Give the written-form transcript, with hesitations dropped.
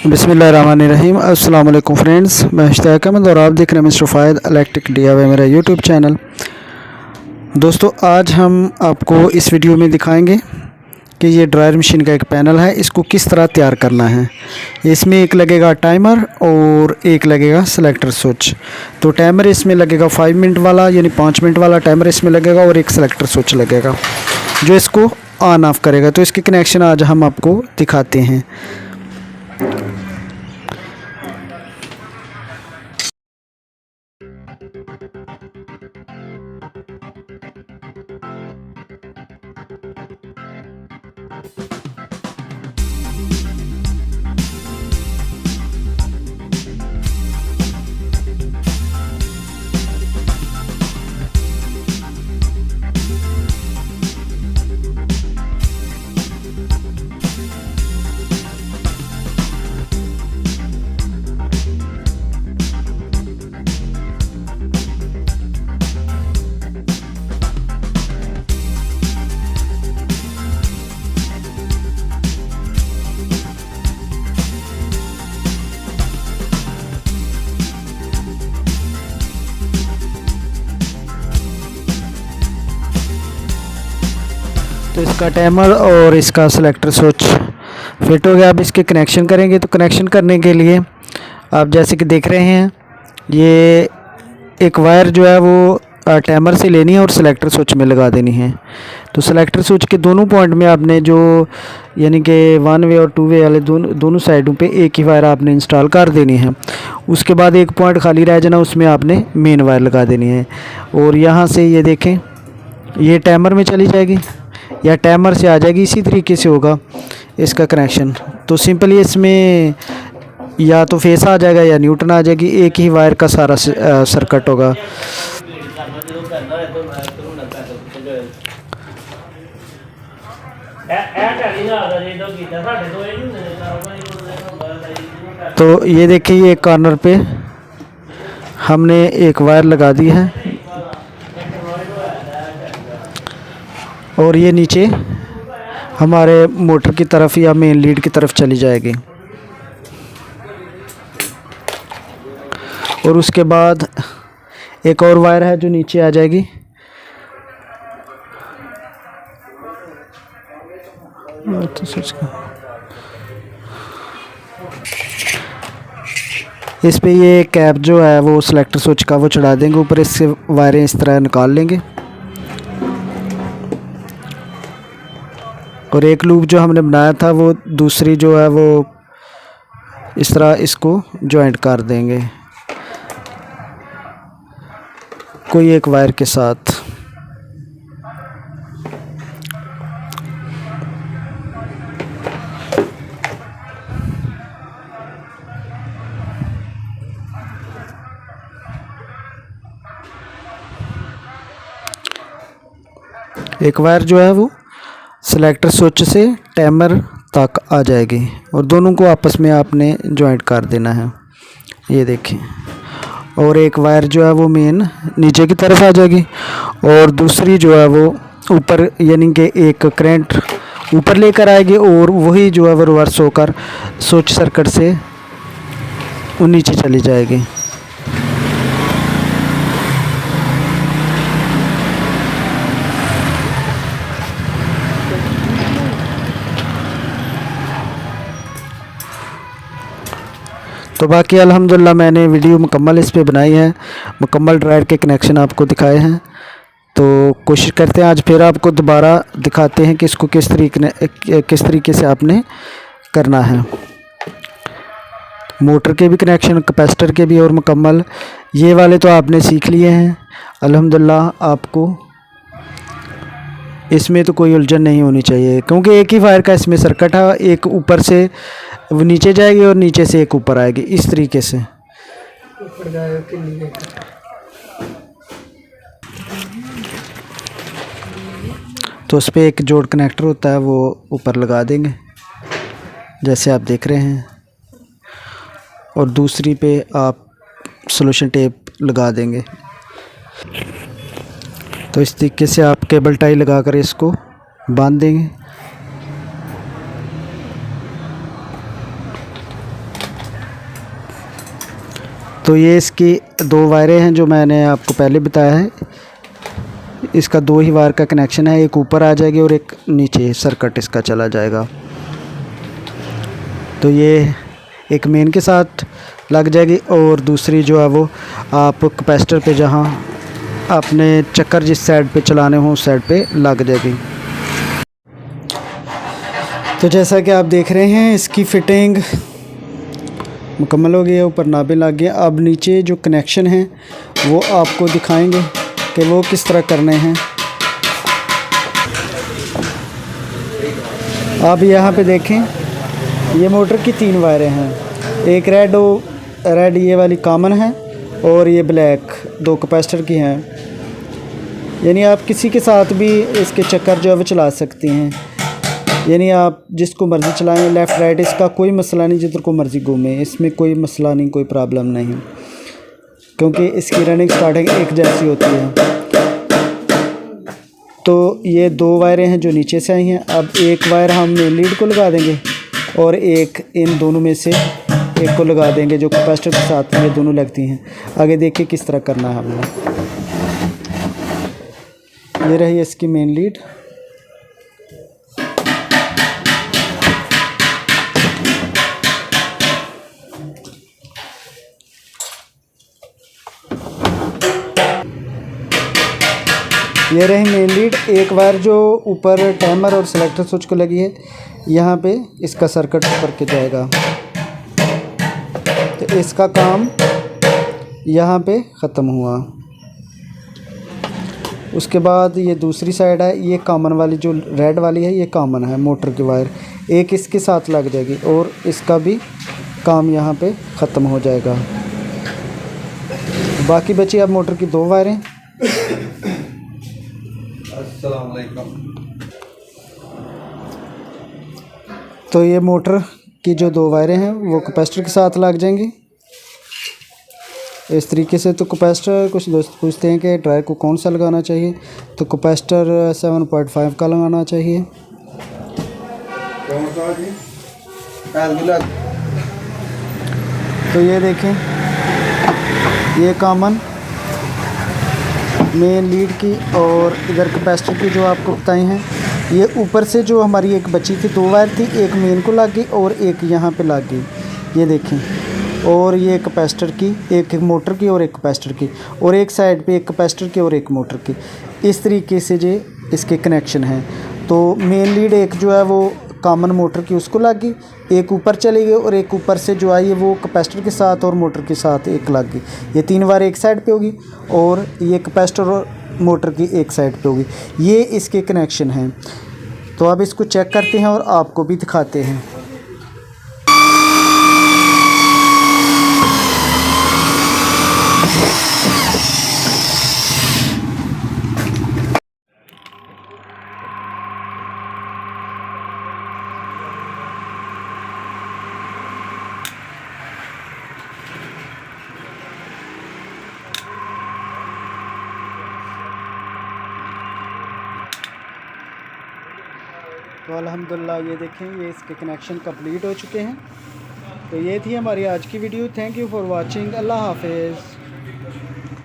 बिस्मिल्लाहिर्रहमानिर्रहीम। अस्सलाम वालेकुम फ्रेंड्स, मैं इश्तियाक अहमद और आप देख रहे हैं मिस्टर फ़ायद इलेक्ट्रिक DIY मेरा यूट्यूब चैनल। दोस्तों, आज हम आपको इस वीडियो में दिखाएंगे कि ये ड्रायर मशीन का एक पैनल है, इसको किस तरह तैयार करना है। इसमें एक लगेगा टाइमर और एक लगेगा सेलेक्टर स्विच। तो टाइमर इसमें लगेगा 5 मिनट वाला, यानी 5 मिनट वाला टाइमर इसमें लगेगा और एक सेलेक्टर स्विच लगेगा जो इसको ऑन ऑफ करेगा। तो इसके कनेक्शन आज हम आपको दिखाते हैं। तो इसका टाइमर और इसका सेलेक्टर स्विच फिट हो गया। अब इसके कनेक्शन करेंगे। तो कनेक्शन करने के लिए आप जैसे कि देख रहे हैं, ये एक वायर जो है वो टाइमर से लेनी है और सेलेक्टर स्विच में लगा देनी है। तो सेलेक्टर स्विच के दोनों पॉइंट में आपने जो यानी कि 1 वे और 2 वे वाले दोनों साइडों पे एक ही वायर आपने इंस्टॉल कर देनी है। उसके बाद एक पॉइंट खाली रह जाना, उसमें आपने मेन वायर लगा देनी है। और यहाँ से ये देखें, ये टाइमर में चली जाएगी या टाइमर से आ जाएगी। इसी तरीके से होगा इसका कनेक्शन। तो सिंपली इसमें या तो फेस आ जाएगा या न्यूट्रन आ जाएगी। एक ही वायर का सारा सर्किट होगा। तो ये देखिए, ये कॉर्नर पे हमने एक वायर लगा दी है और ये नीचे हमारे मोटर की तरफ या मेन लीड की तरफ चली जाएगी। और उसके बाद एक और वायर है जो नीचे आ जाएगी। इस पे ये कैप जो है वो सेलेक्टर स्विच का वो चढ़ा देंगे ऊपर। इससे वायरें इस तरह निकाल लेंगे और एक लूप जो हमने बनाया था वो दूसरी जो है वो इस तरह इसको जॉइंट कर देंगे कोई एक वायर के साथ। एक वायर जो है वो सेलेक्टर स्विच से टाइमर तक आ जाएगी और दोनों को आपस में आपने जॉइंट कर देना है, ये देखें। और एक वायर जो है वो मेन नीचे की तरफ आ जाएगी और दूसरी जो है वो ऊपर, यानी कि एक करंट ऊपर लेकर आएगी और वही जो है वो रिवर्स होकर स्विच सर्किट से वो नीचे चली जाएगी। तो बाकी अल्हम्दुलिल्लाह मैंने वीडियो मुकम्मल इस पे बनाई है, मुकम्मल ड्रायर के कनेक्शन आपको दिखाए हैं। तो कोशिश करते हैं आज फिर आपको दोबारा दिखाते हैं कि इसको किस तरीके से आपने करना है। मोटर के भी कनेक्शन, कैपेसिटर के भी और मुकम्मल ये वाले तो आपने सीख लिए हैं अल्हम्दुलिल्लाह। आपको इसमें तो कोई उलझन नहीं होनी चाहिए क्योंकि एक ही वायर का इसमें सर्किट है। एक ऊपर से वो नीचे जाएगी और नीचे से एक ऊपर आएगी, इस तरीके से। तो उस पर एक जोड़ कनेक्टर होता है वो ऊपर लगा देंगे जैसे आप देख रहे हैं, और दूसरी पे आप सॉल्यूशन टेप लगा देंगे। तो इस तरीके से आप केबल टाई लगाकर इसको बांध देंगे। तो ये इसकी 2 वायरें हैं जो मैंने आपको पहले बताया है। इसका 2 ही वायर का कनेक्शन है, एक ऊपर आ जाएगी और एक नीचे सर्किट इसका चला जाएगा। तो ये एक मेन के साथ लग जाएगी और दूसरी जो है वो आप कैपेसिटर पे जहाँ अपने चक्कर जिस साइड पे चलाने हों उस साइड पे लग जाएगी। तो जैसा कि आप देख रहे हैं इसकी फ़िटिंग मुकम्मल हो गई है, ऊपर नाबे लग गए। अब नीचे जो कनेक्शन हैं वो आपको दिखाएंगे कि वो किस तरह करने हैं। आप यहाँ पे देखें, ये मोटर की 3 वायरें हैं, एक रेड ये वाली कॉमन है और ये ब्लैक 2 कैपेसिटर की हैं। यानी आप किसी के साथ भी इसके चक्कर जो है वो चला सकती हैं, यानी आप जिसको मर्ज़ी चलाएं, लेफ़्ट राइट इसका कोई मसला नहीं, जिधर को मर्ज़ी घूमे, इसमें कोई मसला नहीं, कोई प्रॉब्लम नहीं, क्योंकि इसकी रनिंग स्टार्टिंग एक जैसी होती है। तो ये 2 वायरें हैं जो नीचे से आई हैं। अब एक वायर हम मेन लीड को लगा देंगे और एक इन दोनों में से एक को लगा देंगे जो कैपेसिटर के साथ ये दोनों लगती हैं। आगे देखिए किस तरह करना है हमने। ये रही इसकी मेन लीड। ये रही मेन लीड। एक वायर जो ऊपर टाइमर और सेलेक्टर स्विच को लगी है, यहाँ पे इसका सर्किट ऊपर के जाएगा। तो इसका काम यहाँ पे ख़त्म हुआ। उसके बाद ये दूसरी साइड है, ये कॉमन वाली जो रेड वाली है, ये कॉमन है मोटर की वायर, एक इसके साथ लग जाएगी और इसका भी काम यहाँ पे ख़त्म हो जाएगा। बाकी बची अब मोटर की 2 वायरें। अस्सलाम वालेकुम। तो ये मोटर की जो 2 वायरें हैं वो कैपेसिटर के साथ लग जाएंगी इस तरीके से। तो कैपेसिटर, कुछ दोस्त पूछते हैं कि ड्रायर को कौन सा लगाना चाहिए, तो कैपेसिटर 7.5 का लगाना चाहिए। तो ये देखें, ये कॉमन मेन लीड की और इधर कैपेसिटर की जो आपको बताई हैं, ये ऊपर से जो हमारी एक बची थी 2 वायर थी, एक मेन को लग गई और एक यहाँ पे लग गई, ये देखें। और ये कैपेसिटर की, एक मोटर की और एक कैपेसिटर की, और एक साइड पे एक कैपेसिटर की और एक मोटर की। इस तरीके से जो इसके कनेक्शन हैं। तो मेन लीड एक जो है वो कॉमन मोटर की उसको लग गई, एक ऊपर चली गई और एक ऊपर से जो आई है वो कैपेसिटर के साथ और मोटर के साथ एक लग गई। ये 3 वायर एक साइड पे होगी और ये कैपेसिटर और मोटर की एक साइड पे होगी। ये इसके कनेक्शन हैं। तो अब इसको चेक करते हैं और आपको भी दिखाते हैं। तो अल्हम्दुलिल्लाह ये देखें, ये इसके कनेक्शन कंप्लीट हो चुके हैं। तो ये थी हमारी आज की video. Thank you for watching. अल्लाह हाफ़िज़।